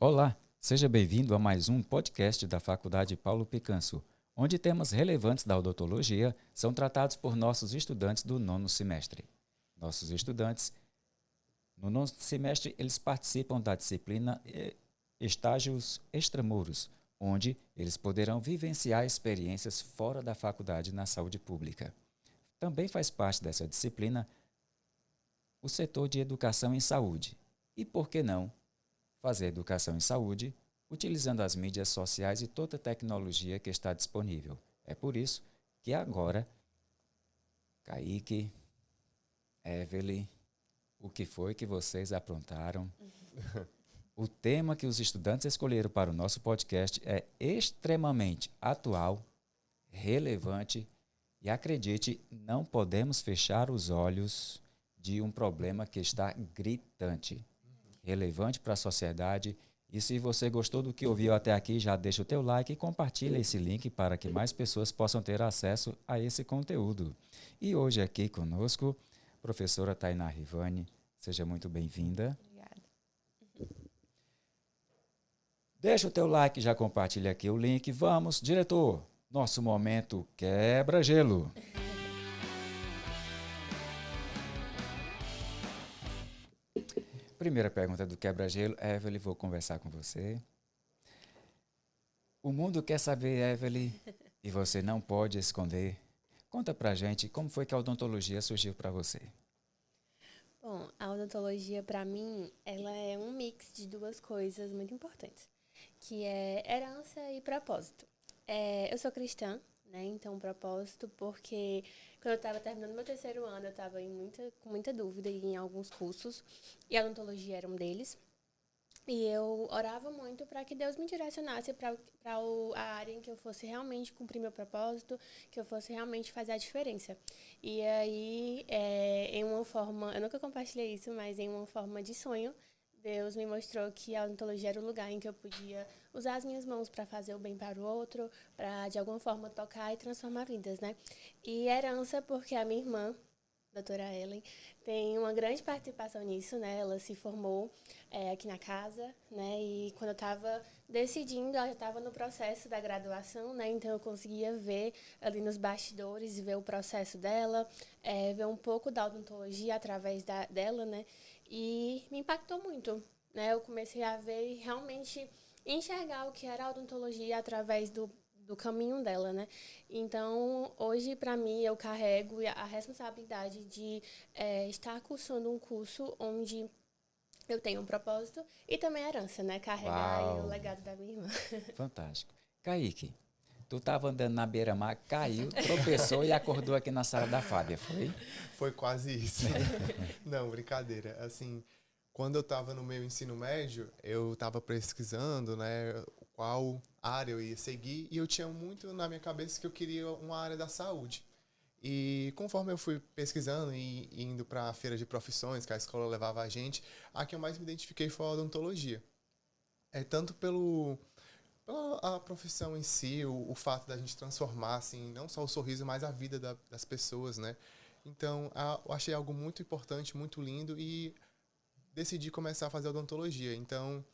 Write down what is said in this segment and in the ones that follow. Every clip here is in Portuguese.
Olá, seja bem-vindo a mais um podcast da Faculdade Paulo Picanso, onde temas relevantes da odontologia são tratados por nossos estudantes do nono semestre. Nossos estudantes, no nono semestre, eles participam da disciplina Estágios Extramuros, onde eles poderão vivenciar experiências fora da faculdade na saúde pública. Também faz parte dessa disciplina o setor de educação em saúde. E por que não fazer educação em saúde utilizando as mídias sociais e toda a tecnologia que está disponível? É por isso que agora, Kaique, Evelyn, o que foi que vocês aprontaram? O tema que os estudantes escolheram para o nosso podcast é extremamente atual, relevante e, acredite, não podemos fechar os olhos de um problema que está gritante, relevante para a sociedade. E se você gostou do que ouviu até aqui, já deixa o teu like e compartilha esse link para que mais pessoas possam ter acesso a esse conteúdo. E hoje aqui conosco, professora Tainá Rivani, seja muito bem-vinda. Obrigada. Deixa o teu like, já compartilha aqui o link. Vamos, diretor, nosso momento quebra-gelo. Primeira pergunta do quebra-gelo. Evelyn, vou conversar com você. O mundo quer saber, Evelyn, e você não pode esconder. Conta pra gente como foi que a odontologia surgiu para você. Bom, a odontologia, para mim, ela é um mix de duas coisas muito importantes, que é herança e propósito. Eu sou cristã, né? Então, propósito, porque quando eu estava terminando meu terceiro ano, eu estava com muita dúvida em alguns cursos, e a odontologia era um deles. E eu orava muito para que Deus me direcionasse para a área em que eu fosse realmente cumprir meu propósito, que eu fosse realmente fazer a diferença. E aí, em uma forma, eu nunca compartilhei isso, mas em uma forma de sonho, Deus me mostrou que a odontologia era o lugar em que eu podia usar as minhas mãos para fazer o bem para o outro, para de alguma forma tocar e transformar vidas, né? E herança porque a minha irmã, doutora Ellen, tem uma grande participação nisso, né? Ela se formou aqui na casa, né? E quando eu estava decidindo, ela já estava no processo da graduação, né? Então eu conseguia ver ali nos bastidores, ver o processo dela, ver um pouco da odontologia através dela, né? E me impactou muito, né? Eu comecei a ver e realmente enxergar o que era a odontologia através do caminho dela, né? Então, hoje, para mim, eu carrego a responsabilidade de estar cursando um curso onde eu tenho um propósito e também a herança, né? Carregar aí o Uau, legado da minha irmã. fantástico. Kaique, tu estava andando na beira-mar, caiu, tropeçou e acordou aqui na sala da Fábia, foi? Foi quase isso. Não, brincadeira. Assim, quando eu estava no meu ensino médio, eu estava pesquisando, né, qual área eu ia seguir e eu tinha muito na minha cabeça que eu queria uma área da saúde. E conforme eu fui pesquisando e indo para a feira de profissões, que a escola levava a gente, a que eu mais me identifiquei foi a odontologia. É tanto pela a profissão em si, o fato da gente transformar, assim, não só o sorriso, mas a vida das pessoas, né? Então, eu achei algo muito importante, muito lindo e decidi começar a fazer odontologia. Então,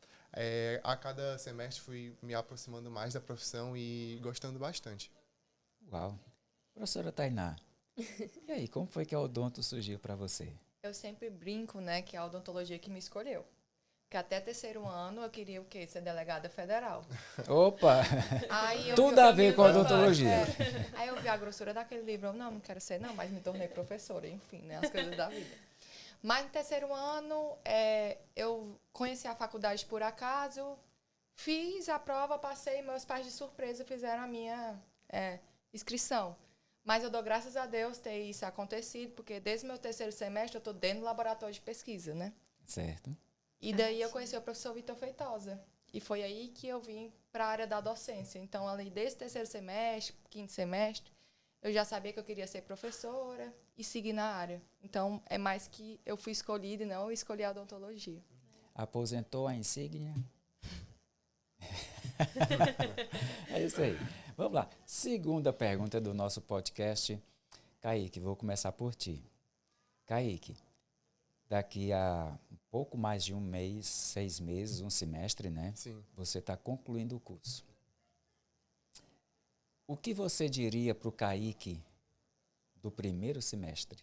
a cada semestre fui me aproximando mais da profissão e gostando bastante. Uau. Professora Tainá, e aí, como foi que a odonto surgiu para você? Eu sempre brinco, né, que é a odontologia que me escolheu. Porque até terceiro ano eu queria o quê? Ser delegada federal. Opa, Aí eu tudo vi a ver com a caminho da odontologia. Aí eu vi a grossura daquele livro. Eu, não quero ser, não, mas me tornei professora, enfim, né, as coisas da vida. Mas no terceiro ano, eu conheci a faculdade por acaso, fiz a prova, passei, meus pais de surpresa fizeram a minha inscrição. Mas eu dou graças a Deus ter isso acontecido, porque desde o meu terceiro semestre eu estou dentro do laboratório de pesquisa, né? Certo. E daí eu conheci o professor Vitor Feitosa. E foi aí que eu vim para a área da docência. Então, ali desde o terceiro semestre, quinto semestre, eu já sabia que eu queria ser professora e seguir na área. Então, é mais que eu fui escolhida e não eu escolhi a odontologia. Aposentou a insígnia? É isso aí. Vamos lá. Segunda pergunta do nosso podcast. Kaique, vou começar por ti. Kaique, daqui a um pouco mais de um mês, 6 meses, um semestre, né? Sim. Você está concluindo o curso. O que você diria para o Kaique do primeiro semestre?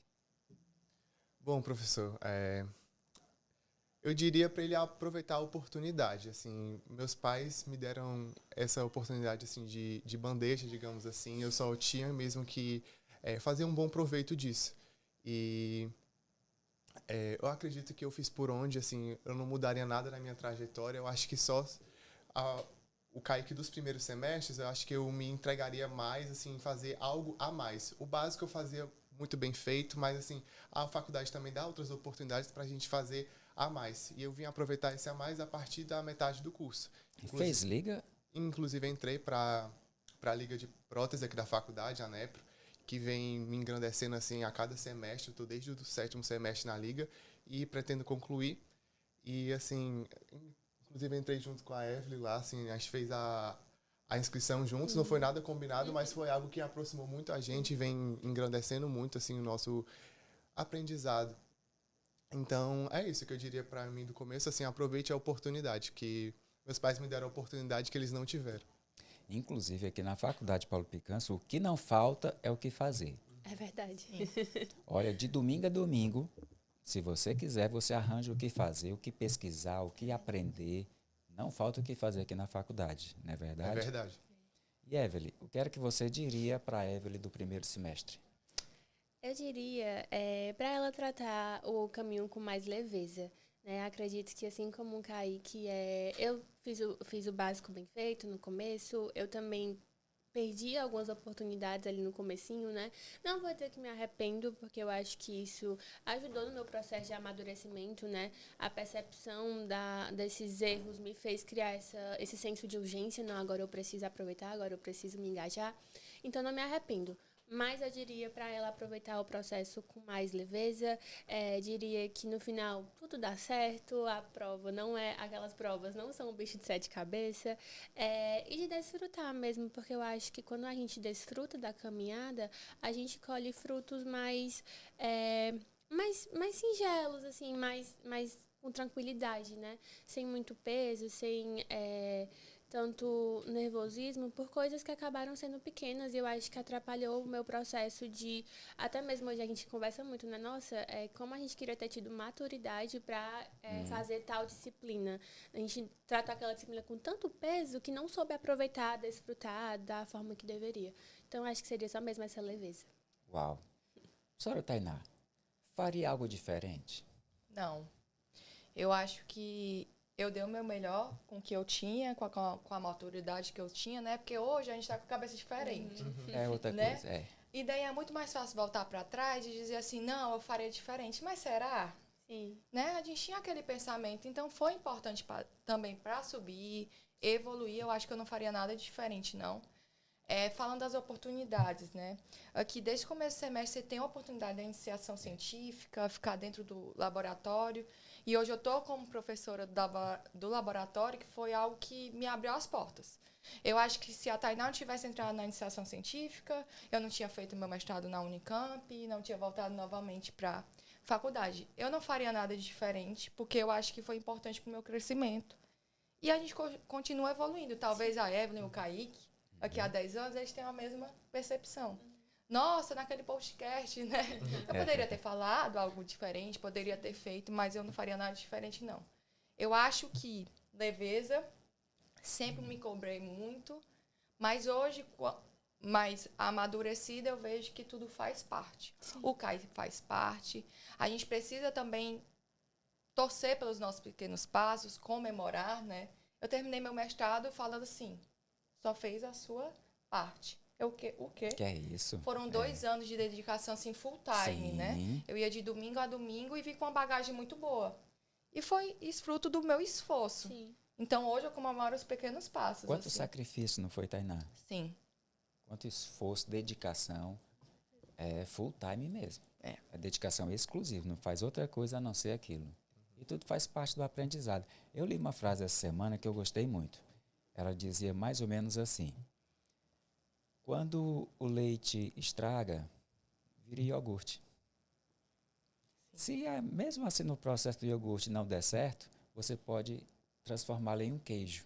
Bom, professor, eu diria para ele aproveitar a oportunidade. Assim, meus pais me deram essa oportunidade assim de bandeja, digamos assim. Eu só tinha mesmo que fazer um bom proveito disso. E eu acredito que eu fiz por onde, assim, eu não mudaria nada na minha trajetória. Eu acho que só a- o Kaique dos primeiros semestres, eu acho que eu me entregaria mais, assim, em fazer algo a mais. O básico eu fazia muito bem feito, mas, assim, a faculdade também dá outras oportunidades para a gente fazer a mais. E eu vim aproveitar esse a mais a partir da metade do curso. Fez liga? Inclusive entrei para a Liga de Prótese aqui da faculdade, a NEPRO, que vem me engrandecendo assim a cada semestre. Eu estou desde o 7º semestre na Liga e pretendo concluir. E assim, inclusive entrei junto com a Evelyn lá, assim, a gente fez a inscrição juntos. Não foi nada combinado, mas foi algo que aproximou muito a gente e vem engrandecendo muito assim o nosso aprendizado. Então, é isso que eu diria para mim do começo, assim, aproveite a oportunidade, que meus pais me deram a oportunidade que eles não tiveram. Inclusive, aqui na Faculdade Paulo Picanço, o que não falta é o que fazer. É verdade. Olha, de domingo a domingo, se você quiser, você arranja o que fazer, o que pesquisar, o que aprender. Não falta o que fazer aqui na faculdade, não é É verdade? verdade. E Evelyn, o que era que você diria para a Evelyn do primeiro semestre? Eu diria para ela tratar o caminho com mais leveza. Né? Acredito que assim como o Kaique, eu fiz o básico bem feito no começo, eu também perdi algumas oportunidades ali no comecinho, né? Não vou dizer que me arrependo, porque eu acho que isso ajudou no meu processo de amadurecimento, né? A percepção desses erros me fez criar esse senso de urgência. Não, agora eu preciso aproveitar, agora eu preciso me engajar. Então, não me arrependo. Mas eu diria para ela aproveitar o processo com mais leveza. Diria que no final tudo dá certo, a prova não é. Aquelas provas não são um bicho de 7 cabeças. E de desfrutar mesmo, porque eu acho que quando a gente desfruta da caminhada, a gente colhe frutos mais singelos, assim, mais com tranquilidade, né? Sem muito peso, sem tanto nervosismo, por coisas que acabaram sendo pequenas. E eu acho que atrapalhou o meu processo de... Até mesmo hoje a gente conversa muito, né? Nossa, como a gente queria ter tido maturidade para fazer tal disciplina. A gente tratou aquela disciplina com tanto peso que não soube aproveitar, desfrutar da forma que deveria. Então, acho que seria só mesmo essa leveza. Uau! Senhora Tainá, faria algo diferente? Não. Eu acho que eu dei o meu melhor com o que eu tinha, com a maturidade que eu tinha, né? Porque hoje a gente tá com a cabeça diferente, É outra né? coisa, é. E daí é muito mais fácil voltar para trás e dizer assim, não, eu faria diferente. Mas será? Sim. Né? A gente tinha aquele pensamento, então foi importante também para subir, evoluir. Eu acho que eu não faria nada diferente, não. Falando das oportunidades, né? Aqui, desde o começo do semestre, você tem a oportunidade da iniciação científica, ficar dentro do laboratório. E hoje eu estou como professora do laboratório, que foi algo que me abriu as portas. Eu acho que se a Tainá não tivesse entrado na iniciação científica, eu não tinha feito meu mestrado na Unicamp, não tinha voltado novamente para faculdade. Eu não faria nada de diferente, porque eu acho que foi importante para o meu crescimento. E a gente continua evoluindo. Talvez a Evelyn, o Kaique, daqui a 10 anos, eles tenham a mesma percepção. Nossa, naquele podcast, né? Eu poderia ter falado algo diferente, poderia ter feito, mas eu não faria nada diferente, não. Eu acho que leveza, sempre me cobrei muito, mas hoje, mais amadurecida, eu vejo que tudo faz parte. Sim. O Kaique faz parte. A gente precisa também torcer pelos nossos pequenos passos, comemorar, né? Eu terminei meu mestrado falando assim, só fez a sua parte. O quê? Que é isso? Foram 2 anos de dedicação, assim, full time, né? Eu ia de domingo a domingo e vi com uma bagagem muito boa. E foi isso fruto do meu esforço. Sim. Então, hoje eu comemoro os pequenos passos. Quanto assim. sacrifício, não foi, Tainá? Sim. Quanto esforço, dedicação. É full time mesmo. É dedicação exclusiva, não faz outra coisa a não ser aquilo. E tudo faz parte do aprendizado. Eu li uma frase essa semana que eu gostei muito. Ela dizia mais ou menos assim: quando o leite estraga, vira iogurte. Se mesmo assim no processo do iogurte não der certo, você pode transformá-lo em um queijo.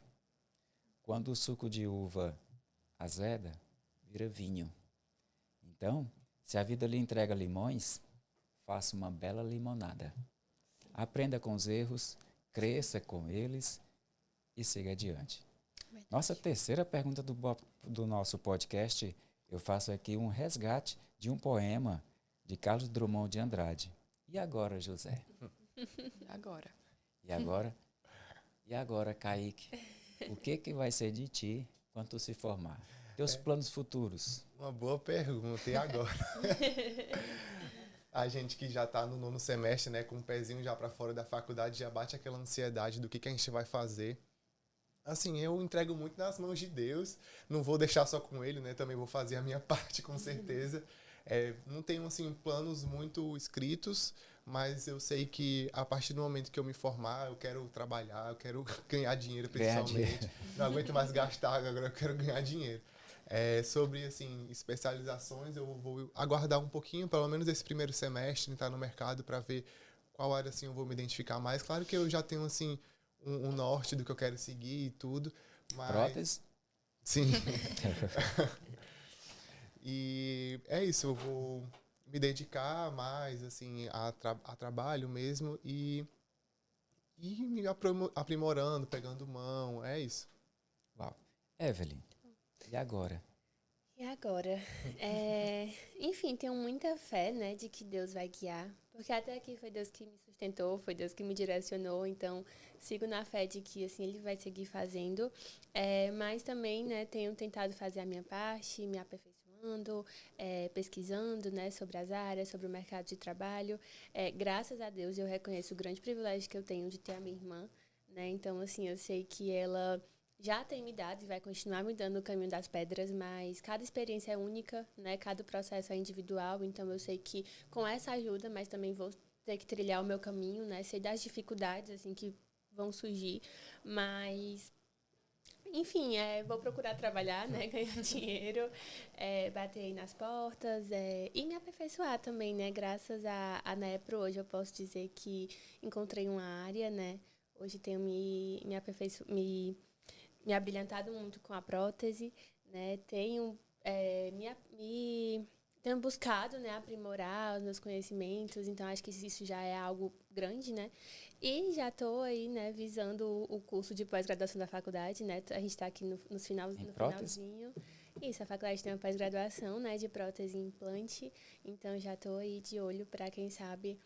Quando o suco de uva azeda, vira vinho. Então, se a vida lhe entrega limões, faça uma bela limonada. Aprenda com os erros, cresça com eles e siga adiante. Verdade. Nossa terceira pergunta do nosso podcast, eu faço aqui um resgate de um poema de Carlos Drummond de Andrade. E agora, José? Agora. E agora? E agora, Kaique? O que vai ser de ti quando tu se formar? Teus planos futuros? Uma boa pergunta. E agora? A gente que já está no 9º semestre, né, com um pezinho já para fora da faculdade, já bate aquela ansiedade do que a gente vai fazer. Assim, eu entrego muito nas mãos de Deus, não vou deixar só com Ele, né, também vou fazer a minha parte, com certeza. Não tenho, assim, planos muito escritos, mas eu sei que a partir do momento que eu me formar, eu quero trabalhar, eu quero ganhar dinheiro, principalmente. Não aguento mais gastar, agora eu quero ganhar dinheiro. Sobre, assim, especializações, eu vou aguardar um pouquinho, pelo menos esse primeiro semestre, entrar no mercado para ver qual área, assim, eu vou me identificar mais. Claro que eu já tenho, assim, um norte do que eu quero seguir e tudo, mas... Prótese? Sim. E é isso, eu vou me dedicar mais, assim, a trabalho mesmo e me aprimorando, pegando mão, é isso. Uau. Evelyn, e agora? E agora? Enfim, tenho muita fé, né, de que Deus vai guiar. Porque até aqui foi Deus que me sustentou, foi Deus que me direcionou. Então, sigo na fé de que, assim, Ele vai seguir fazendo. Mas também, né, tenho tentado fazer a minha parte, me aperfeiçoando, pesquisando, né, sobre as áreas, sobre o mercado de trabalho. Graças a Deus, eu reconheço o grande privilégio que eu tenho de ter a minha irmã, né? Então, assim, eu sei que ela já tem me dado e vai continuar me dando o caminho das pedras, mas cada experiência é única, né? Cada processo é individual, então eu sei que com essa ajuda, mas também vou ter que trilhar o meu caminho, né? Sei das dificuldades, assim, que vão surgir, mas... Enfim, vou procurar trabalhar, né? Ganhar dinheiro, bater aí nas portas e me aperfeiçoar também, né? Graças à Nepro, hoje eu posso dizer que encontrei uma área, né? Hoje tenho me aperfeiçoado, me abrilhantado muito com a prótese, né? Tenho buscado, né, aprimorar os meus conhecimentos, então acho que isso já é algo grande, né? E já estou aí, né, visando o curso de pós-graduação da faculdade, né? A gente está aqui no finalzinho. Isso, a faculdade tem uma pós-graduação, né, de prótese e implante, então já estou aí de olho para, quem sabe,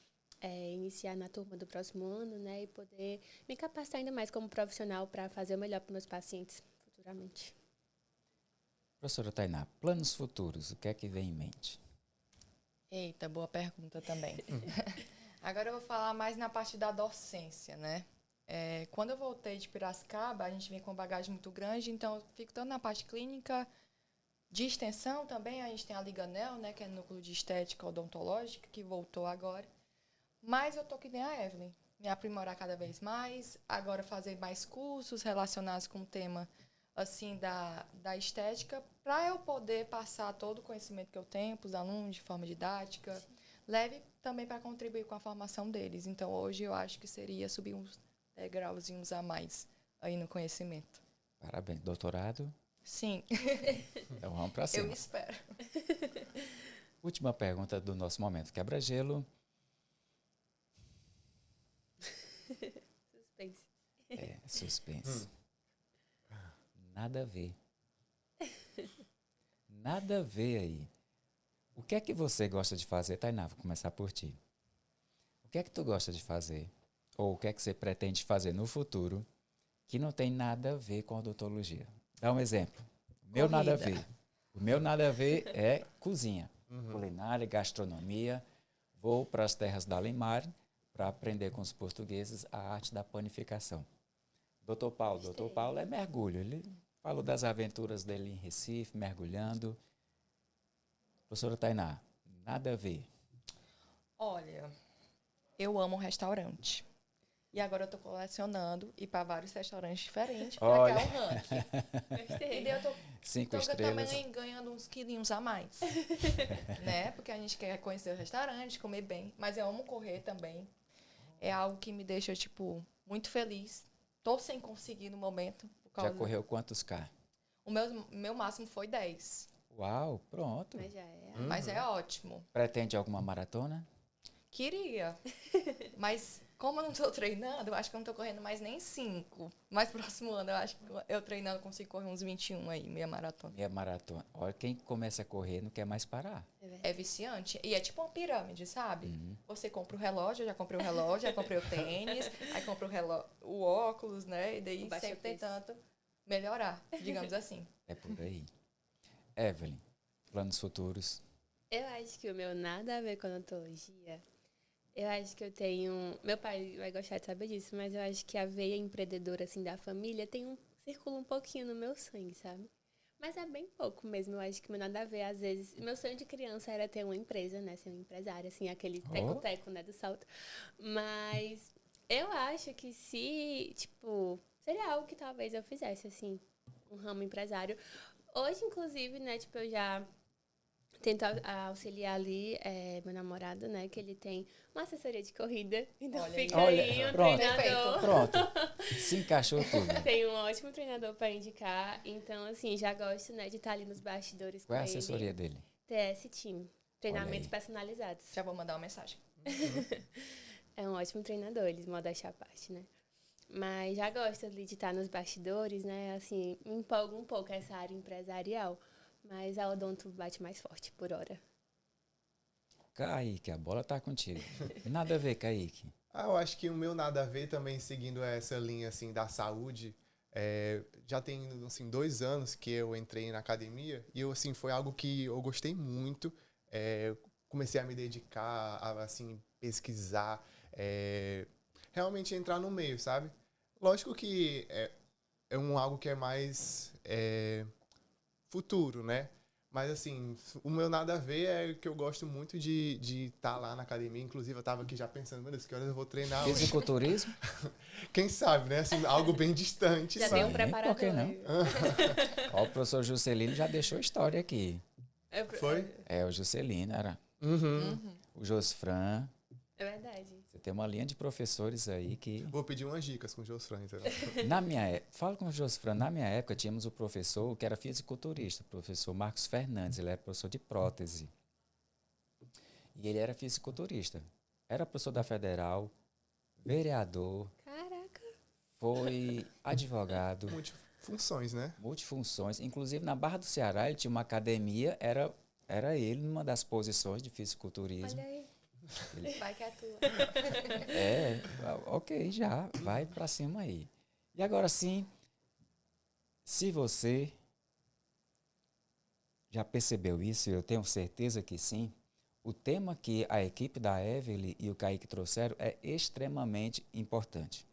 iniciar na turma do próximo ano, né, e poder me capacitar ainda mais como profissional para fazer o melhor para meus pacientes futuramente. Professora Tainá, planos futuros, o que é que vem em mente? Eita, boa pergunta também. Agora eu vou falar mais na parte da docência, né? Quando eu voltei de Piracicaba, a gente vinha com uma bagagem muito grande, então eu fico tanto na parte clínica, de extensão também, a gente tem a Liganel, né, que é núcleo de estética odontológica, que voltou agora. Mas eu tô que nem a Evelyn, me aprimorar cada vez mais, agora fazer mais cursos relacionados com o tema assim da estética, para eu poder passar todo o conhecimento que eu tenho para os alunos de forma didática, leve também para contribuir com a formação deles. Então, hoje eu acho que seria subir uns degrauzinhos a mais aí no conhecimento. Parabéns. Doutorado? Sim. Então vamos para cima. Eu espero. Última pergunta do nosso momento quebra-gelo. Suspense. Suspense. Nada a ver. Nada a ver aí. O que é que você gosta de fazer, Tainá? Vou começar por ti. O que é que tu gosta de fazer? Ou o que é que você pretende fazer no futuro que não tem nada a ver com odontologia? Dá um exemplo. O meu nada a ver. O meu nada a ver é cozinha, culinária, gastronomia. Vou para as terras da Alemar para aprender com os portugueses a arte da panificação. Doutor Paulo é mergulho. Ele falou das aventuras dele em Recife, mergulhando. Professora Tainá, nada a ver. Olha, eu amo restaurante. E agora eu tô colecionando ir para vários restaurantes diferentes Olha. para criar um ranking. Gostei. E daí eu tô 5 estrelas. também ganhando uns quilinhos a mais. Né? Porque a gente quer conhecer o restaurante, comer bem. Mas eu amo correr também. É algo que me deixa, tipo, muito feliz. Tô sem conseguir no momento. Já correu quantos K? O meu máximo foi 10. Uau, pronto. Mas já é. Mas é ótimo. Pretende alguma maratona? Queria. Mas como eu não tô treinando, eu acho que eu não tô correndo mais nem 5. Mas próximo ano, eu acho que eu treinando consigo correr uns 21 aí, meia maratona. Meia maratona. Olha, quem começa a correr não quer mais parar. É viciante. E é tipo uma pirâmide, sabe? Você compra o relógio, eu já comprei o relógio, já comprei o tênis, aí compra o relógio, o óculos, né? E daí Baixa sempre peso. tentando melhorar, digamos assim. É por aí. Evelyn, planos futuros. Eu acho que o meu nada a ver com odontologia. Eu acho que eu tenho. Meu pai vai gostar de saber disso, mas eu acho que a veia empreendedora assim da família circula um pouquinho no meu sangue, sabe? Mas é bem pouco mesmo. Eu acho que meu nada a ver, às vezes. Meu sonho de criança era ter uma empresa, né? Ser uma empresária, assim, aquele teco-teco, né? Do salto. Mas eu acho que se, tipo, seria algo que talvez eu fizesse, assim, um ramo empresário. Hoje, inclusive, né? Tipo, eu já tento auxiliar ali meu namorado, né? Que ele tem uma assessoria de corrida. Então Olha fica aí. aí um Pronto. treinador. Pronto. Se encaixou tudo. Tem um ótimo treinador para indicar. Então, assim, já gosto, né, de estar ali nos bastidores Qual é a com ele. assessoria dele? TS Team. Treinamentos aí. personalizados. Já vou mandar uma mensagem. É um ótimo treinador, eles modéstia à parte, né? Mas já gosto ali de estar nos bastidores, né? Assim, me empolga um pouco essa área empresarial. Mas a odonto bate mais forte por hora. Kaique, a bola tá contigo. Nada a ver, Kaique. Eu acho que o meu nada a ver também, seguindo essa linha assim da saúde, já tem assim 2 anos que eu entrei na academia e eu assim foi algo que eu gostei muito. Comecei a me dedicar a assim pesquisar, realmente entrar no meio, sabe? Lógico que é algo que é mais futuro, né? Mas, assim, o meu nada a ver é que eu gosto muito de estar lá na academia. Inclusive, eu tava aqui já pensando, meu Deus, que horas eu vou treinar hoje? Fisiculturismo? Quem sabe, né? Assim, algo bem distante. Já sabe? tem um preparador. por que não? aí. Ó, o professor Juscelino já deixou história aqui. Foi? O Juscelino era. Uhum. O Josfran. É verdade. Você tem uma linha de professores aí que... Vou pedir umas dicas com o Josfran, então. Na minha época, falo com o Josfran, na minha época tínhamos o professor que era fisiculturista, o professor Marcos Fernandes, ele era professor de prótese. E ele era fisiculturista. Era professor da Federal, vereador, Caraca. foi advogado, Multifunções, né? multifunções. Inclusive, na Barra do Ceará, ele tinha uma academia, era ele numa das posições de fisiculturismo. Olha aí. Vai que é tua. Ok, já, vai pra cima aí. E agora sim, se você já percebeu isso, eu tenho certeza que sim, o tema que a equipe da Evelyn e o Kaique trouxeram é extremamente importante.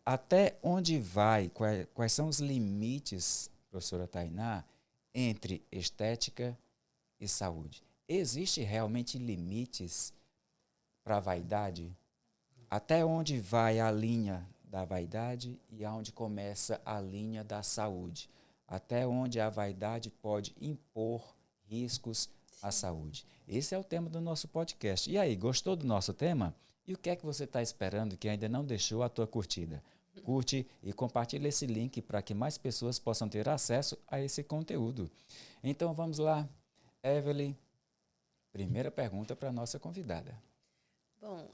Até onde vai, quais são os limites, professora Tainá, entre estética e saúde? Existem realmente limites para a vaidade? Até onde vai a linha da vaidade e aonde começa a linha da saúde? Até onde a vaidade pode impor riscos à saúde? Esse é o tema do nosso podcast. E aí, gostou do nosso tema? E o que é que você está esperando que ainda não deixou a tua curtida? Curte e compartilhe esse link para que mais pessoas possam ter acesso a esse conteúdo. Então vamos lá, Evelyn. Primeira pergunta para a nossa convidada. Bom,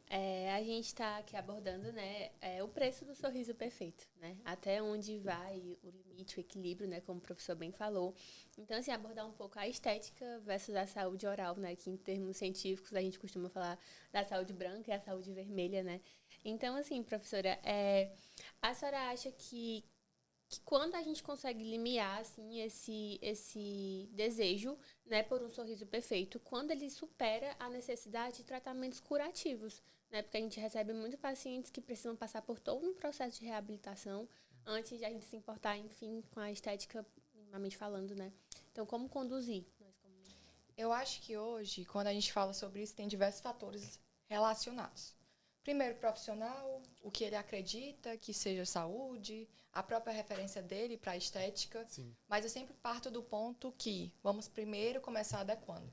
a gente está aqui abordando, né, o preço do sorriso perfeito, né? Até onde vai o limite, o equilíbrio, né, como o professor bem falou. Então, assim, abordar um pouco a estética versus a saúde oral, né, que em termos científicos a gente costuma falar da saúde branca e a saúde vermelha, né? Então, assim, professora, a senhora acha que quando a gente consegue limiar assim esse desejo, né, por um sorriso perfeito, quando ele supera a necessidade de tratamentos curativos, né, porque a gente recebe muitos pacientes que precisam passar por todo um processo de reabilitação antes de a gente se importar, enfim, com a estética, minimamente falando, né? Então, como conduzir? Eu acho que hoje, quando a gente fala sobre isso, tem diversos fatores relacionados. Primeiro, profissional, o que ele acredita que seja saúde, a própria referência dele para a estética. Sim. Mas eu sempre parto do ponto que vamos primeiro começar adequando.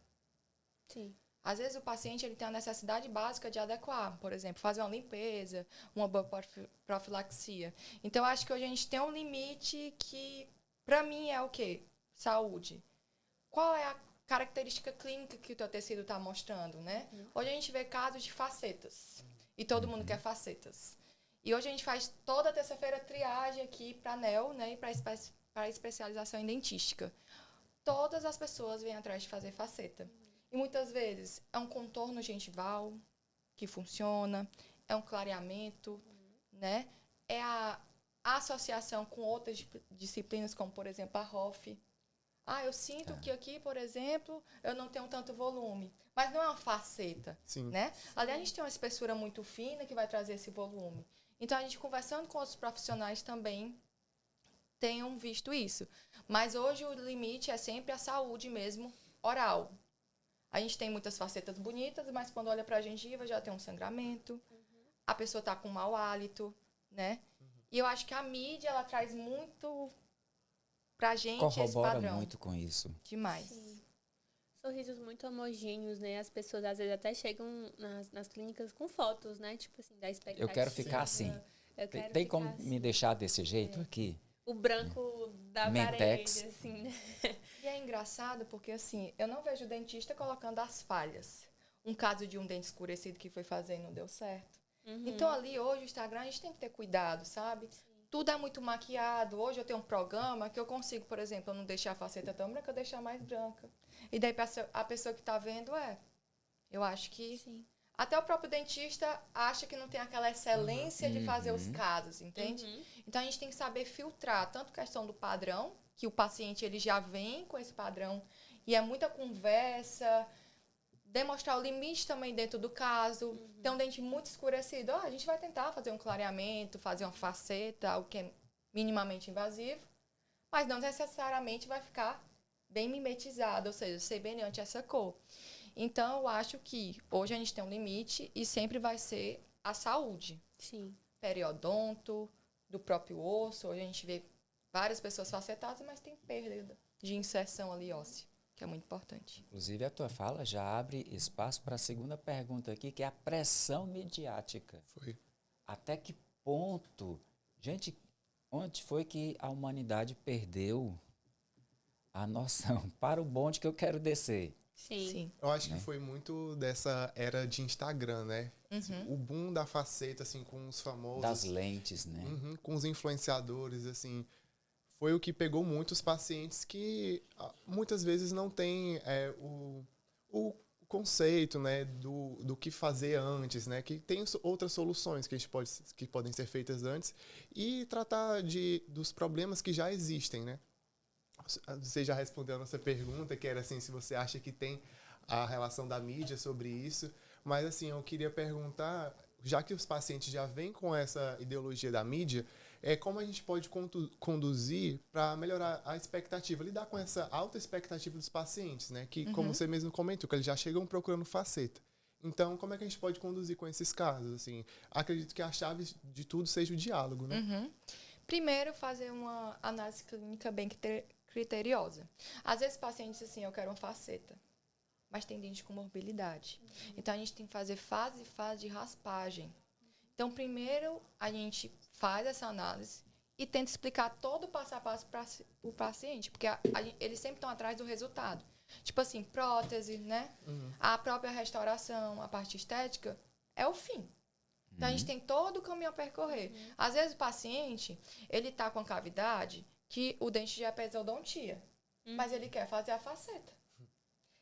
Sim. Às vezes o paciente ele tem a necessidade básica de adequar, por exemplo, fazer uma limpeza, uma boa profilaxia. Então, eu acho que hoje a gente tem um limite que, para mim, é o quê? Saúde. Qual é a característica clínica que o teu tecido está mostrando, né? Hoje a gente vê casos de facetas. E todo mundo quer facetas. E hoje a gente faz toda terça-feira triagem aqui para NEL, né? E para especialização em dentística. Todas as pessoas vêm atrás de fazer faceta. E muitas vezes é um contorno gengival que funciona, é um clareamento, né? É a associação com outras disciplinas, como, por exemplo, a ROF. Eu sinto que aqui, por exemplo, eu não tenho tanto volume. Mas não é uma faceta, Sim. né? Ali a gente tem uma espessura muito fina que vai trazer esse volume. Então, a gente conversando com outros profissionais também tenham visto isso. Mas hoje o limite é sempre a saúde mesmo, oral. A gente tem muitas facetas bonitas, mas quando olha para a gengiva já tem um sangramento. A pessoa está com mau hálito, né? E eu acho que a mídia, ela traz muito pra gente esse Corrobora padrão. muito com isso. Demais. Sim. Sorrisos muito homogêneos, né? As pessoas às vezes até chegam nas clínicas com fotos, né? Tipo assim, da expectativa. Eu quero ficar assim. Eu quero Tem ficar como assim. me deixar desse jeito aqui? O branco da Mentex. parede, assim, né? E é engraçado porque, assim, eu não vejo o dentista colocando as falhas. Um caso de um dente escurecido que foi fazer e não deu certo. Então, ali, hoje, o Instagram, a gente tem que ter cuidado, sabe? Tudo é muito maquiado. Hoje eu tenho um programa que eu consigo, por exemplo, eu não deixar a faceta tão branca, eu deixar mais branca. E daí a pessoa que está vendo eu acho que... Sim. Até o próprio dentista acha que não tem aquela excelência de fazer os casos, entende? Então, a gente tem que saber filtrar tanto a questão do padrão, que o paciente ele já vem com esse padrão, e é muita conversa, demonstrar o limite também dentro do caso. Tem um dente muito escurecido, a gente vai tentar fazer um clareamento, fazer uma faceta, algo que é minimamente invasivo, mas não necessariamente vai ficar bem mimetizado, ou seja, semelhante a essa cor. Então, eu acho que hoje a gente tem um limite e sempre vai ser a saúde. Sim. Periodonto, do próprio osso. Hoje a gente vê várias pessoas facetadas, mas tem perda de inserção ali óssea, que é muito importante. Inclusive, a tua fala já abre espaço para a segunda pergunta aqui, que é a pressão mediática. Foi. Até que ponto... Gente, onde foi que a humanidade perdeu a noção para o bonde que eu quero descer? Sim. Eu acho que foi muito dessa era de Instagram, né? O boom da faceta, assim, com os famosos... Das lentes, né? Com os influenciadores, assim... Foi o que pegou muitos pacientes que muitas vezes não têm o conceito, né, do que fazer antes, né? Que tem outras soluções que podem ser feitas antes e tratar dos problemas que já existem, né? Você já respondeu a nossa pergunta, que era assim, se você acha que tem a relação da mídia sobre isso. Mas, assim, eu queria perguntar, já que os pacientes já vêm com essa ideologia da mídia, como a gente pode conduzir para melhorar a expectativa, lidar com essa alta expectativa dos pacientes, né? Que, como você mesmo comentou, que eles já chegam procurando faceta. Então, como é que a gente pode conduzir com esses casos? Assim, acredito que a chave de tudo seja o diálogo, né? Primeiro, fazer uma análise clínica bem criteriosa. Às vezes, pacientes assim, eu quero uma faceta, mas tem dente com morbilidade. Então, a gente tem que fazer fase de raspagem. Então, primeiro, a gente faz essa análise e tenta explicar todo o passo a passo para o paciente, porque eles sempre estão atrás do resultado. Tipo assim, prótese, né? A própria restauração, a parte estética, é o fim. Então, a gente tem todo o caminho a percorrer. Às vezes, o paciente, ele está com a cavidade que o dente já é pesodontia, mas ele quer fazer a faceta.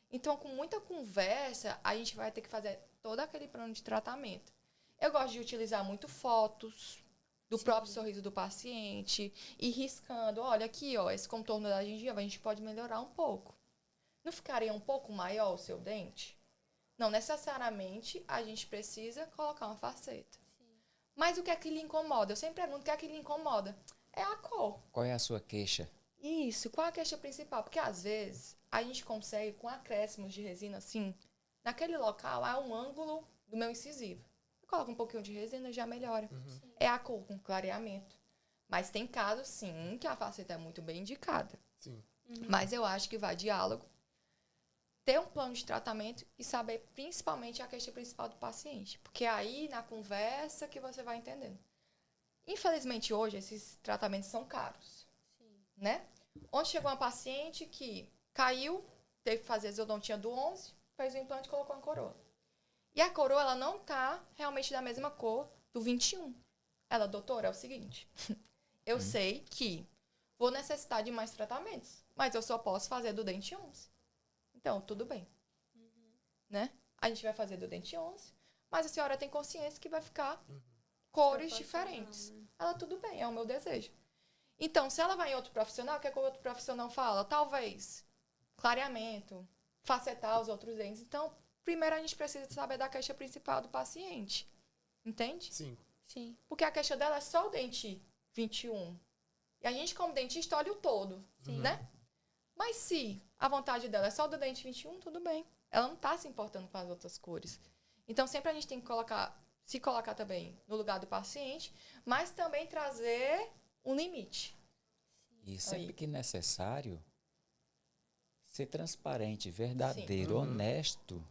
Então, com muita conversa, a gente vai ter que fazer todo aquele plano de tratamento. Eu gosto de utilizar muito fotos do próprio sorriso do paciente e riscando. Olha aqui, esse contorno da gengiva, a gente pode melhorar um pouco. Não ficaria um pouco maior o seu dente? Não necessariamente a gente precisa colocar uma faceta. Mas o que é que lhe incomoda? Eu sempre pergunto o que é que lhe incomoda. É a cor. Qual é a sua queixa? Isso, qual é a queixa principal? Porque às vezes a gente consegue, com acréscimos de resina assim, naquele local há um ângulo do meu incisivo. Eu coloca um pouquinho de resina, já melhora. É a cor com clareamento. Mas tem casos, sim, que a faceta é muito bem indicada. Sim. Mas eu acho que vai diálogo, ter um plano de tratamento e saber principalmente a queixa principal do paciente. Porque aí, na conversa, que você vai entendendo. Infelizmente, hoje, esses tratamentos são caros. Né? Onde chegou uma paciente que caiu, teve que fazer a exodontia do 11, fez o implante e colocou uma coroa. E a coroa, ela não tá realmente da mesma cor do 21. Ela, doutora, é o seguinte, eu sei que vou necessitar de mais tratamentos, mas eu só posso fazer do dente 11. Então, tudo bem. Né? A gente vai fazer do dente 11, mas a senhora tem consciência que vai ficar cores diferentes. Ela, tudo bem, é o meu desejo. Então, se ela vai em outro profissional, o que é que o outro profissional fala? Talvez clareamento, facetar os outros dentes. Então, primeiro a gente precisa saber da queixa principal do paciente. Entende? Sim. Sim. Porque a queixa dela é só o dente 21. E a gente, como dentista, olha o todo. Né? Mas se a vontade dela é só do dente 21, tudo bem. Ela não está se importando com as outras cores. Então, sempre a gente tem que se colocar também no lugar do paciente, mas também trazer um limite. E sempre que necessário, ser transparente, verdadeiro, honesto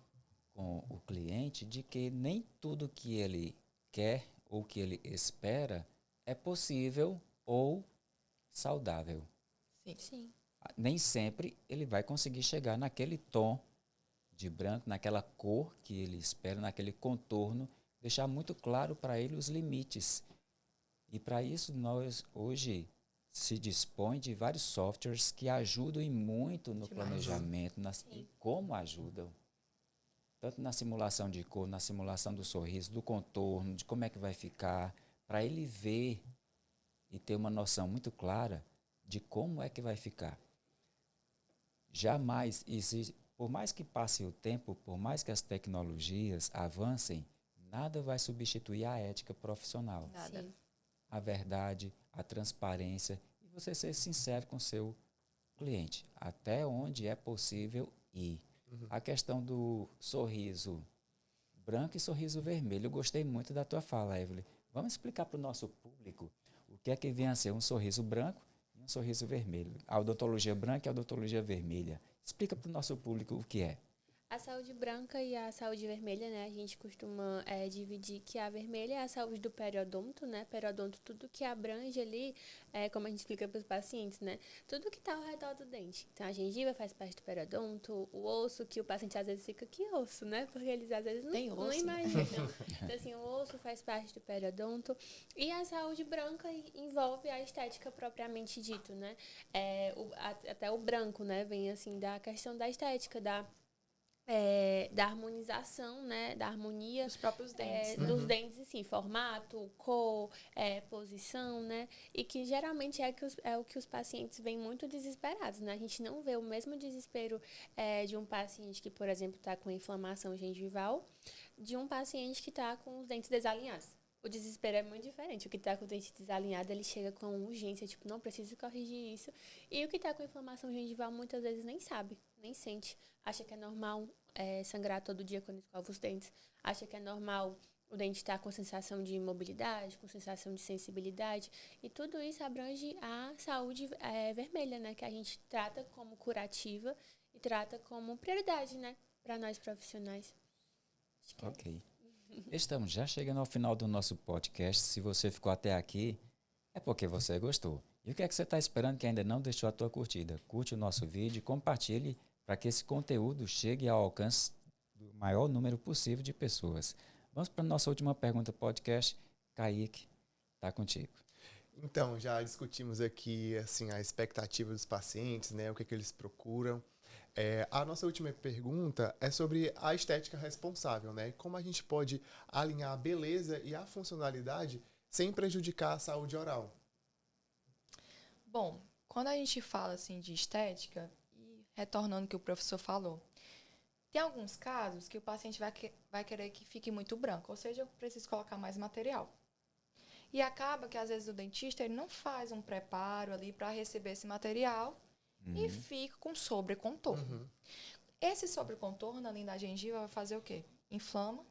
com o cliente de que nem tudo que ele quer ou que ele espera é possível ou saudável. Sim. Nem sempre ele vai conseguir chegar naquele tom de branco, naquela cor que ele espera, naquele contorno, deixar muito claro para ele os limites. E para isso nós hoje se dispõe de vários softwares que ajudam e muito no planejamento, e como ajudam. Tanto na simulação de cor, na simulação do sorriso, do contorno, de como é que vai ficar, para ele ver e ter uma noção muito clara de como é que vai ficar. Jamais existe, por mais que passe o tempo, por mais que as tecnologias avancem, nada vai substituir a ética profissional. Nada. Sim. A verdade, a transparência e você ser sincero com o seu cliente, até onde é possível ir. A questão do sorriso branco e sorriso vermelho, eu gostei muito da tua fala, Evelyn. Vamos explicar para o nosso público o que é que vem a ser um sorriso branco e um sorriso vermelho. A odontologia branca e a odontologia vermelha. Explica para o nosso público o que é. A saúde branca e a saúde vermelha, né? A gente costuma dividir que a vermelha é a saúde do periodonto, né? Periodonto, tudo que abrange ali, como a gente explica para os pacientes, né? Tudo que está ao redor do dente. Então, a gengiva faz parte do periodonto, o osso, que o paciente às vezes fica, que osso, né? Porque eles às vezes não imaginam. Então, assim, o osso faz parte do periodonto. E a saúde branca envolve a estética propriamente dito, né? Até o branco, né? Vem, assim, da questão da estética, da harmonização, né, da harmonia Dos próprios dentes. dos dentes, assim, formato, cor, posição, né, e que geralmente é o que os pacientes vêm muito desesperados, né, a gente não vê o mesmo desespero de um paciente que, por exemplo, está com inflamação gengival, de um paciente que está com os dentes desalinhados. O desespero é muito diferente. O que está com o dente desalinhado, ele chega com urgência, tipo, não, preciso corrigir isso. E o que está com inflamação gengival, muitas vezes nem sabe, nem sente. Acha que é normal sangrar todo dia quando escova os dentes. Acha que é normal o dente estar com sensação de imobilidade, com sensação de sensibilidade. E tudo isso abrange a saúde vermelha, né? Que a gente trata como curativa e trata como prioridade, né? Para nós profissionais. Ok. Estamos já chegando ao final do nosso podcast. Se você ficou até aqui, é porque você gostou. E o que é que você está esperando que ainda não deixou a tua curtida? Curte o nosso vídeo e compartilhe para que esse conteúdo chegue ao alcance do maior número possível de pessoas. Vamos para a nossa última pergunta podcast. Kaique, está contigo. Então, já discutimos aqui assim, a expectativa dos pacientes, né, o que eles procuram. A nossa última pergunta é sobre a estética responsável, né? Como a gente pode alinhar a beleza e a funcionalidade sem prejudicar a saúde oral. Bom, quando a gente fala assim de estética, e retornando ao que o professor falou, tem alguns casos que o paciente vai querer que fique muito branco, ou seja, eu preciso colocar mais material. E acaba que, às vezes, o dentista ele não faz um preparo ali para receber esse material e fica com sobrecontorno. Esse sobrecontorno, além da gengiva, vai fazer o quê? Inflama,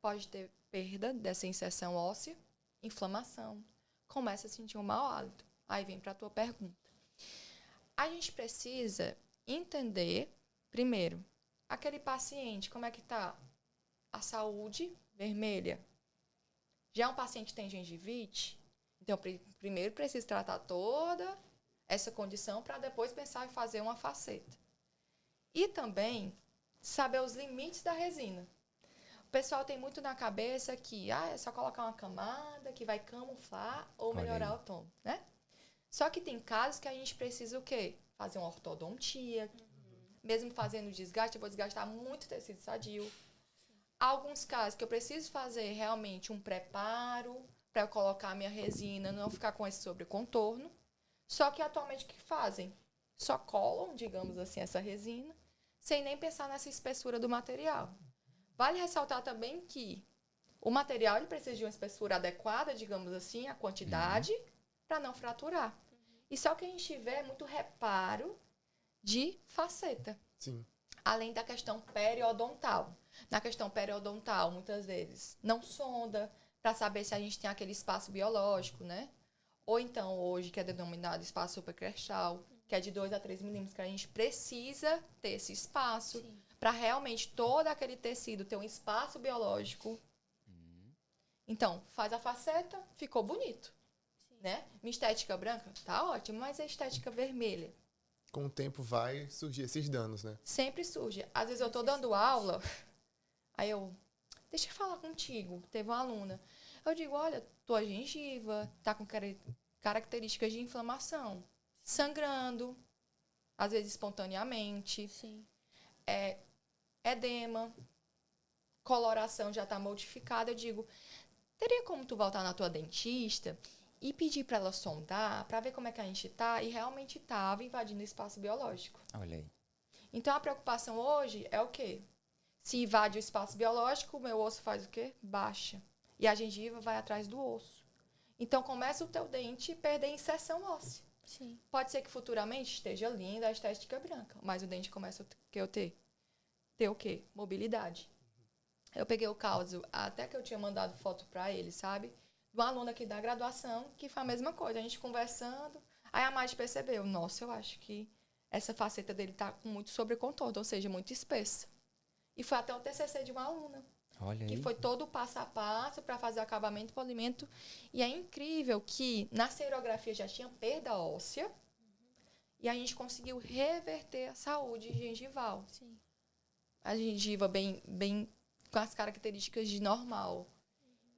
pode ter perda dessa inserção óssea, inflamação, começa a sentir um mau hálito. Aí vem para a tua pergunta. A gente precisa entender, primeiro, aquele paciente, como é que está a saúde vermelha. Já um paciente que tem gengivite, então primeiro precisa tratar toda essa condição para depois pensar em fazer uma faceta. E também saber os limites da resina. O pessoal tem muito na cabeça que é só colocar uma camada que vai camuflar ou melhorar o tom, né? Só que tem casos que a gente precisa o quê? Fazer uma ortodontia. Mesmo fazendo desgaste, eu vou desgastar muito tecido sadio. Há alguns casos que eu preciso fazer realmente um preparo para eu colocar a minha resina, não ficar com esse sobrecontorno. Só que atualmente o que fazem? Só colam, digamos assim, essa resina, sem nem pensar nessa espessura do material. Vale ressaltar também que o material ele precisa de uma espessura adequada, digamos assim, a quantidade, para não fraturar. E só que a gente vê muito reparo de faceta. Sim. Além da questão periodontal. Na questão periodontal, muitas vezes, não sonda para saber se a gente tem aquele espaço biológico, né? Ou então, hoje, que é denominado espaço supercrestal, que é de 2 a 3 milímetros, que a gente precisa ter esse espaço para realmente todo aquele tecido ter um espaço biológico. Então, faz a faceta, ficou bonito. Né? Minha estética branca, tá ótimo, mas a estética vermelha. Com o tempo vai surgir esses danos, né? Sempre surge. Às vezes eu tô dando aula, aí deixa eu falar contigo. Teve uma aluna. Eu digo, olha, tua gengiva tá com características de inflamação. Sangrando, às vezes espontaneamente. Sim. Edema, coloração já tá modificada. Eu digo, teria como tu voltar na tua dentista e pedir para ela sondar, para ver como é que a gente tá, e realmente estava invadindo o espaço biológico. Olha aí. Então, a preocupação hoje é o quê? Se invade o espaço biológico, o meu osso faz o quê? Baixa. E a gengiva vai atrás do osso. Então, começa o teu dente a perder inserção óssea. Sim. Pode ser que futuramente esteja linda a estética branca, mas o dente começa a ter o quê? Mobilidade. Eu peguei o caso, até que eu tinha mandado foto para ele, sabe? De uma aluna aqui da graduação, que foi a mesma coisa. A gente conversando, aí a Madi percebeu, nossa, eu acho que essa faceta dele tá com muito sobrecontorno, ou seja, muito espessa. E foi até o TCC de uma aluna. Olha que aí. foi todo o passo a passo para fazer acabamento e polimento. E é incrível que na serografia já tinha perda óssea e a gente conseguiu reverter a saúde gengival. Sim. A gengiva bem com as características de normal.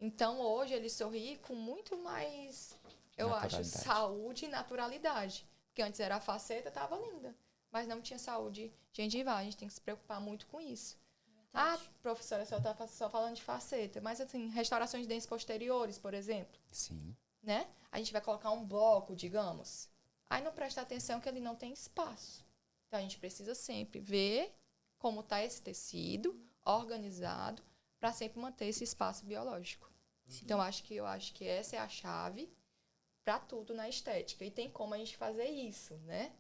Então, hoje, ele sorri com muito mais, eu acho, saúde e naturalidade. Porque antes era a faceta, estava linda. Mas não tinha saúde gengival. A gente tem que se preocupar muito com isso. Professora, a senhora está só falando de faceta. Mas, assim, restaurações de dentes posteriores, por exemplo. Sim. Né? A gente vai colocar um bloco, digamos. Aí não presta atenção que ele não tem espaço. Então, a gente precisa sempre ver como está esse tecido organizado para sempre manter esse espaço biológico. Sim. Então, eu acho que essa é a chave para tudo na estética. E tem como a gente fazer isso, né?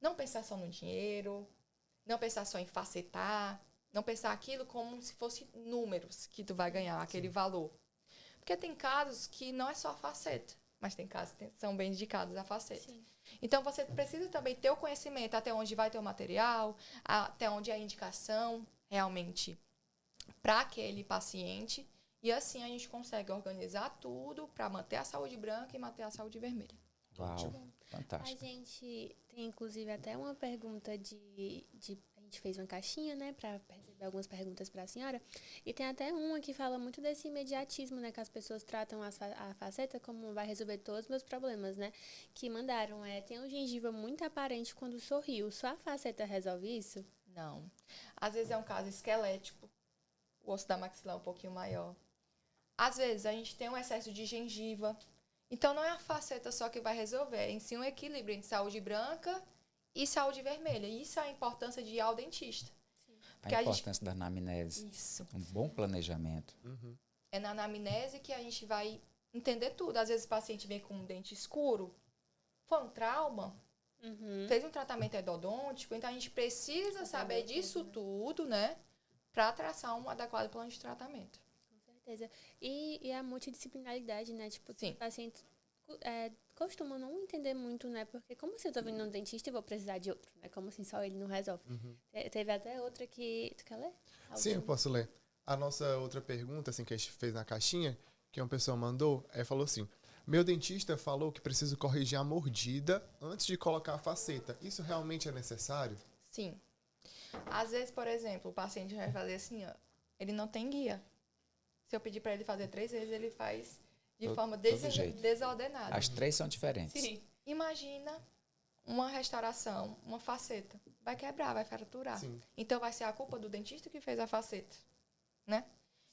Não pensar só no dinheiro, não pensar só em facetar, não pensar aquilo como se fosse números que tu vai ganhar, aquele valor. Porque tem casos que não é só a faceta, mas tem casos que são bem dedicados à faceta. Sim. Então, você precisa também ter o conhecimento até onde vai ter o material, até onde é a indicação realmente para aquele paciente. E assim a gente consegue organizar tudo para manter a saúde branca e manter a saúde vermelha. Uau, fantástico. A gente tem, inclusive, até uma pergunta a gente fez uma caixinha, né, para receber algumas perguntas para a senhora. E tem até uma que fala muito desse imediatismo, né, que as pessoas tratam a faceta como vai resolver todos os meus problemas, né? Que mandaram, tem uma gengiva muito aparente quando sorriu. Só a faceta resolve isso? Não. Às vezes é um caso esquelético. O osso da maxilar é um pouquinho maior. Às vezes a gente tem um excesso de gengiva. Então, não é a faceta só que vai resolver. É em si um equilíbrio entre saúde branca e saúde vermelha. Isso é a importância de ir ao dentista. A importância da anamnese. Isso. Um bom planejamento. Uhum. É na anamnese que a gente vai entender tudo. Às vezes o paciente vem com um dente escuro. Foi um trauma. Fez um tratamento endodôntico. Então, a gente precisa saber disso tudo, né? Para traçar um adequado plano de tratamento. certeza. E a multidisciplinaridade, né? Tipo, Sim. os pacientes costumam não entender muito, né? Porque como assim eu tô vindo num dentista e vou precisar de outro, né? Como assim só ele não resolve? Teve até outra que... Tu quer ler? Sim, eu posso ler. A nossa outra pergunta, assim, que a gente fez na caixinha, que uma pessoa mandou, falou assim: meu dentista falou que preciso corrigir a mordida antes de colocar a faceta. Isso realmente é necessário? Sim. Às vezes, por exemplo, o paciente vai fazer assim, ó, ele não tem guia. Se eu pedir para ele fazer 3 vezes, ele faz de forma todo jeito. desordenada. As 3 são diferentes. Sim. Imagina uma restauração, uma faceta. Vai quebrar, vai fraturar. Sim. Então, vai ser a culpa do dentista que fez a faceta, né?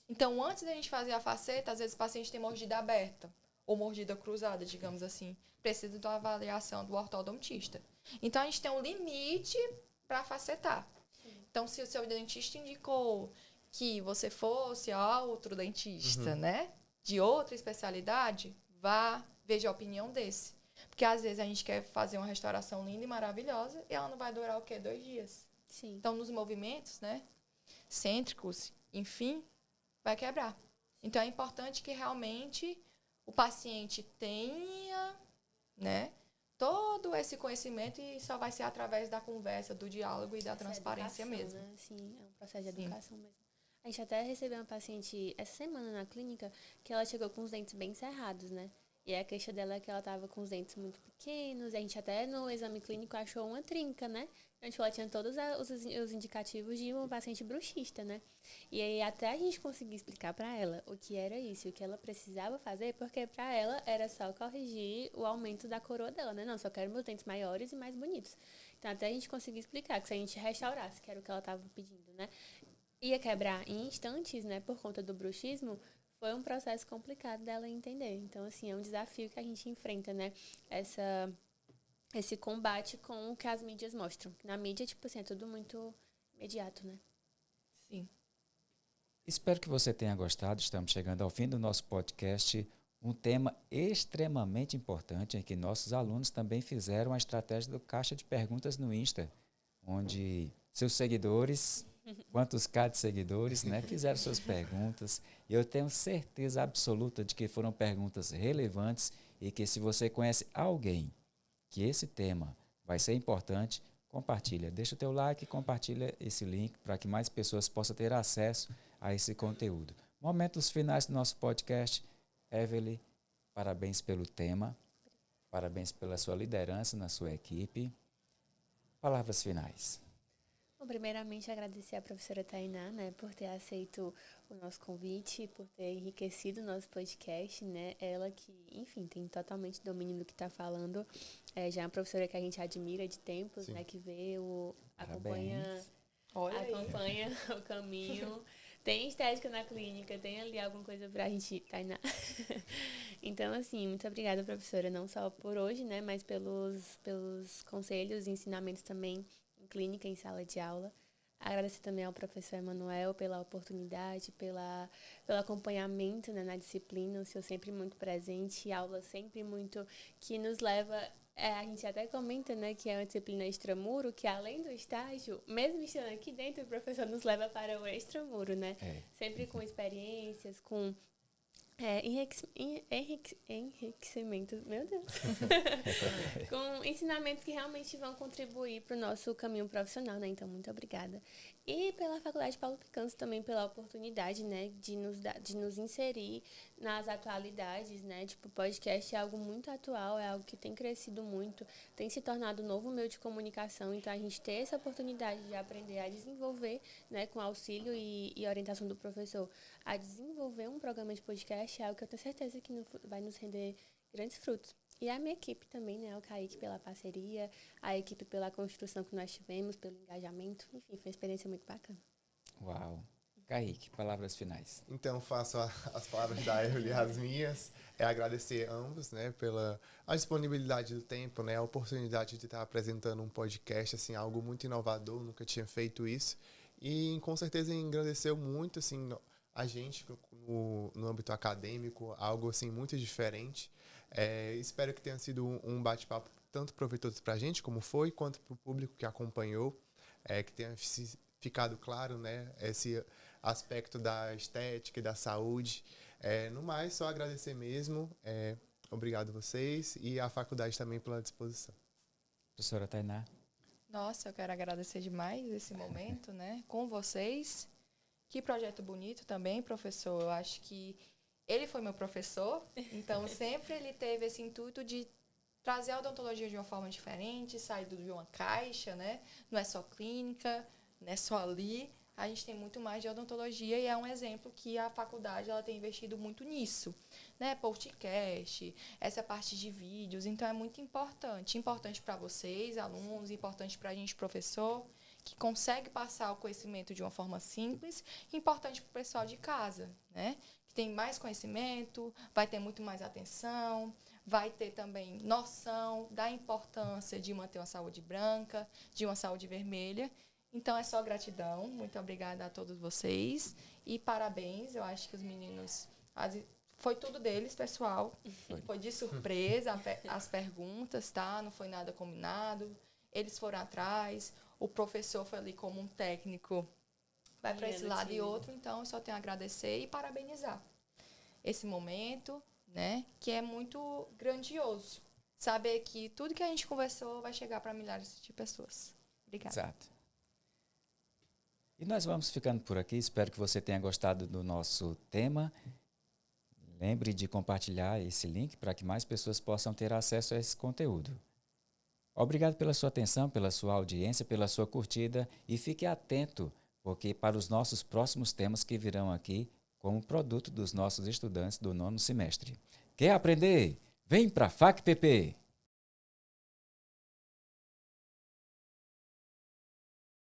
Então, antes da gente fazer a faceta, às vezes o paciente tem mordida aberta ou mordida cruzada, digamos assim. Precisa da avaliação do ortodontista. Então, a gente tem um limite para facetar. Então, se o seu dentista indicou que você fosse a outro dentista, né? De outra especialidade, vá, veja a opinião desse. Porque às vezes a gente quer fazer uma restauração linda e maravilhosa e ela não vai durar o quê? 2 dias. Sim. Então, nos movimentos, né? Cêntricos, enfim, vai quebrar. Então, é importante que realmente o paciente tenha, né? Todo esse conhecimento e só vai ser através da conversa, do diálogo e da transparência mesmo. Né? Sim, é um processo de educação mesmo. A gente até recebeu uma paciente essa semana na clínica que ela chegou com os dentes bem cerrados, né? E a queixa dela é que ela tava com os dentes muito pequenos. E a gente até no exame clínico achou uma trinca, né? A gente falou, tinha todos os indicativos de uma paciente bruxista, né? E aí até a gente conseguir explicar pra ela o que era isso, o que ela precisava fazer, porque pra ela era só corrigir o aumento da coroa dela, né? Não, só quero meus dentes maiores e mais bonitos. Então até a gente conseguir explicar que se a gente restaurasse, que era o que ela tava pedindo, né? Ia quebrar em instantes, né? Por conta do bruxismo, foi um processo complicado dela entender. Então, assim, é um desafio que a gente enfrenta, né? Esse combate com o que as mídias mostram. Na mídia, tipo assim, é tudo muito imediato, né? Sim. Espero que você tenha gostado. Estamos chegando ao fim do nosso podcast. Um tema extremamente importante em que nossos alunos também fizeram a estratégia do Caixa de Perguntas no Insta, onde seus seguidores, quantos K de seguidores, né, fizeram suas perguntas. E eu tenho certeza absoluta de que foram perguntas relevantes e que se você conhece alguém que esse tema vai ser importante, compartilha. Deixa o teu like e compartilha esse link para que mais pessoas possam ter acesso a esse conteúdo. Momentos finais do nosso podcast. Evelyn, parabéns pelo tema, parabéns pela sua liderança na sua equipe. Palavras finais. Bom, primeiramente, agradecer à professora Tainá, né, por ter aceito o nosso convite, por ter enriquecido o nosso podcast, né, ela que, enfim, tem totalmente domínio do que está falando, já é uma professora que a gente admira de tempos, Sim. né, que vê, acompanha o caminho, tem estética na clínica, tem ali alguma coisa pra gente, Tainá. Então, assim, muito obrigada, professora, não só por hoje, né, mas pelos conselhos e ensinamentos também em clínica, em sala de aula. Agradecer também ao professor Emanuel pela oportunidade, pelo acompanhamento, né, na disciplina, o senhor sempre muito presente, aula sempre muito que nos leva... a gente até comenta, né, que é uma disciplina extramuro, que além do estágio, mesmo estando aqui dentro, o professor nos leva para o extramuro, né? Sempre com experiências, com enriquecimento, meu Deus. Com ensinamentos que realmente vão contribuir para o nosso caminho profissional, né? Então, muito obrigada. E pela Faculdade Paulo Picanço também pela oportunidade, né, de nos inserir nas atualidades, né? Tipo, o podcast é algo muito atual, é algo que tem crescido muito, tem se tornado um novo meio de comunicação, então a gente ter essa oportunidade de aprender a desenvolver, né, com auxílio e orientação do professor, a desenvolver um programa de podcast é algo que eu tenho certeza que vai nos render grandes frutos. E a minha equipe também, né? O Kaique pela parceria, a equipe pela construção que nós tivemos, pelo engajamento. Enfim, foi uma experiência muito bacana. Uau. Kaique, palavras finais. Então, faço as palavras da Evelyn e as minhas. Agradecer a ambos, né, pela a disponibilidade do tempo, né, a oportunidade de estar apresentando um podcast, assim, algo muito inovador, nunca tinha feito isso. E, com certeza, engrandeceu muito, assim, a gente no âmbito acadêmico, algo, assim, muito diferente. Espero que tenha sido um bate-papo tanto proveitoso para a gente, como foi, quanto para o público que acompanhou, que tenha ficado claro, né, aspecto da estética e da saúde. No mais, só agradecer mesmo. Obrigado a vocês e à faculdade também pela disposição. Professora Tainá. Nossa, eu quero agradecer demais esse momento, né, com vocês. Que projeto bonito também, professor. Eu acho que ele foi meu professor, então sempre ele teve esse intuito de trazer a odontologia de uma forma diferente, sair de uma caixa, né? Não é só clínica, não é só ali. A gente tem muito mais de odontologia e é um exemplo que a faculdade ela tem investido muito nisso, né? Podcast, essa parte de vídeos, então é muito importante para vocês, alunos, importante para a gente, professor, que consegue passar o conhecimento de uma forma simples, importante para o pessoal de casa, né? Que tem mais conhecimento, vai ter muito mais atenção, vai ter também noção da importância de manter uma saúde branca, de uma saúde vermelha. Então, é só gratidão. Muito obrigada a todos vocês. E parabéns. Eu acho que os meninos... Foi tudo deles, pessoal. Foi de surpresa as perguntas, tá? Não foi nada combinado. Eles foram atrás. O professor foi ali como um técnico. Vai para esse lado e outro. Então, eu só tenho a agradecer e parabenizar esse momento, né? Que é muito grandioso. Saber que tudo que a gente conversou vai chegar para milhares de pessoas. Obrigada. Exato. E nós vamos ficando por aqui. Espero que você tenha gostado do nosso tema. Lembre de compartilhar esse link para que mais pessoas possam ter acesso a esse conteúdo. Obrigado pela sua atenção, pela sua audiência, pela sua curtida e fique atento, porque para os nossos próximos temas que virão aqui como produto dos nossos estudantes do 9º semestre. Quer aprender? Vem para a FACPP!